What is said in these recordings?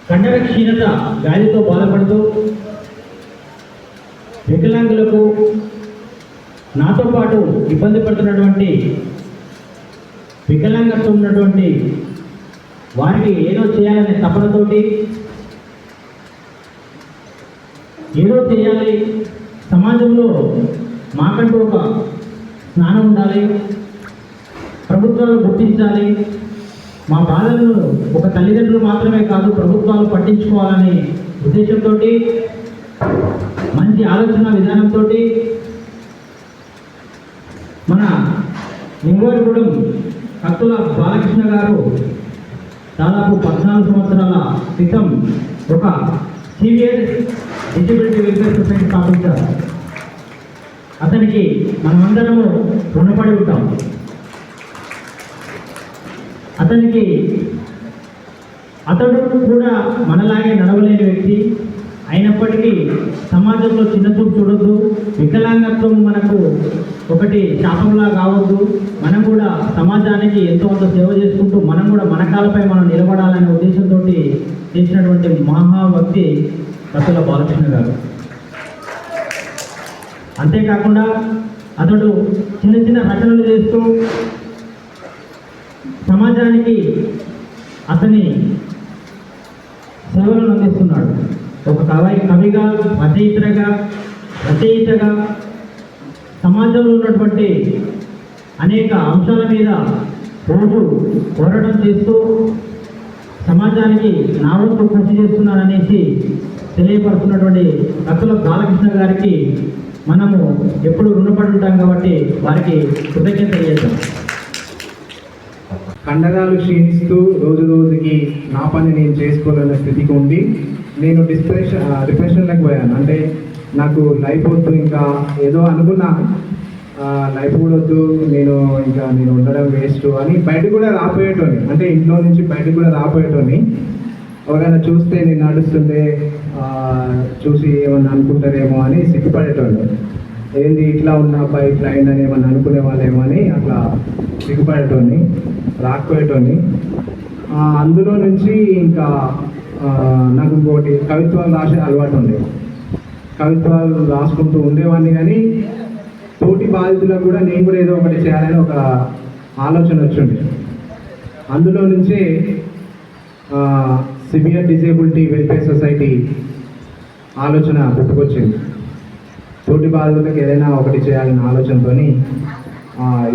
కండర క్షీణత వ్యాధితో బాధపడుతూ వికలాంగులకు నాతో పాటు ఇబ్బంది పడుతున్నటువంటి వికలాంగత్వం ఉన్నటువంటి వారికి ఏదో చేయాలనే తపనతోటి ఏదో చేయాలి, సమాజంలో మాకంటూ ఒక జ్ఞానం ఉండాలి, ప్రభుత్వాలు గుర్తించాలి, మా బాధలను ఒక తల్లిదండ్రులు మాత్రమే కాదు ప్రభుత్వాలు పట్టించుకోవాలనే ఉద్దేశంతో మంచి ఆలోచన విధానంతో మన లింగోరిగూడెం కత్తుల బాలకృష్ణ గారు దాదాపు 14 సంవత్సరాల క్రితం ఒక సీనియర్ డిజబిలిటీ వెల్ఫేర్ సొసైటీ స్థాపించారు. అతనికి మనమందరము రుణపడి ఉంటాం. అతడు కూడా మనలాగే నడవలేని వ్యక్తి అయినప్పటికీ సమాజంలో చిన్న చూపు చూడొద్దు, వికలాంగత్వం మనకు ఒకటి శాపంలా కావద్దు, మనం కూడా సమాజానికి ఎంతో అంత సేవ చేసుకుంటూ మనం కూడా మన కాళ్ళపై మనం నిలబడాలనే ఉద్దేశంతో చేసినటువంటి మహాభక్తి కత్తుల బాలకృష్ణ గారు. అంతేకాకుండా అతడు చిన్న చిన్న రచనలు చేస్తూ సమాజానికి అతని సేవలను అందిస్తున్నాడు. ఒక కవిగా, రచయితగా సమాజంలో ఉన్నటువంటి అనేక అంశాల మీద రోజు పోరాటం చేస్తూ సమాజానికి నా వంతు కృషి చేస్తున్నారనేసి తెలియపరుస్తున్నటువంటి కత్తుల బాలకృష్ణ గారికి మనము ఎప్పుడు రుణపడి ఉంటాం కాబట్టి వారికి కృతజ్ఞత తెలియజేద్దాం. కండరాలు క్షీణిస్తూ రోజు రోజుకి నా పని నేను చేసుకోవాలనే స్థితికి ఉండి నేను డిప్రెషన్లోకి పోయాను. అంటే నాకు లైఫ్ వద్దు, ఇంకా ఏదో అనుకున్నా లైఫ్ కూడా వద్దు, నేను ఉండడం వేస్ట్ అని బయటకు కూడా రాపోయేటోని, అంటే ఇంట్లో నుంచి బయటకు కూడా రాపోయేటోని. ఎవరైనా చూస్తే నేను నడుస్తుండే చూసి ఏమన్నా అనుకుంటారేమో అని సిగ్గుపడేటోళ్ళు. ఏంది ఇట్లా ఉన్న అబ్బాయి ఇట్లా అయిందని ఏమన్నా అనుకునే వాళ్ళేమో అని అట్లా సిగ్గుపడేటోని, రాకపోయేటోని. అందులో నుంచి ఇంకా నాకు ఇంకోటి కవిత్వాలు రాసే అలవాటు ఉంది. కవిత్వాలు రాసుకుంటూ ఉండేవాడిని, కానీ తోటి బాధితులకు కూడా నేను కూడా ఏదో ఒకటి చేయాలని ఒక ఆలోచన వచ్చింది. అందులో నుంచే సివియర్ డిజేబిలిటీ వెల్ఫేర్ సొసైటీ ఆలోచన పుట్టుకొచ్చింది. తోటి బాధితులకు ఏదైనా ఒకటి చేయాలనే ఆలోచనతో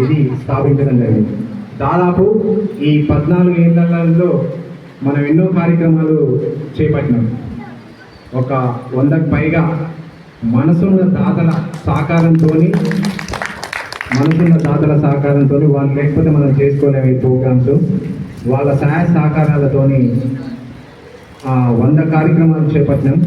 ఇది స్థాపించడం జరిగింది. దాదాపు ఈ 14 ఏళ్లలో మనం ఎన్నో కార్యక్రమాలు చేపట్టినాం. ఒక 100కు పైగా మనసున్న దాతల సహకారంతో వాళ్ళు లేకపోతే మనం చేసుకోలేము ఈ ప్రోగ్రామ్స్. వాళ్ళ సహాయ సహకారాలతో 100 కార్యక్రమాలు చేపట్టినాం.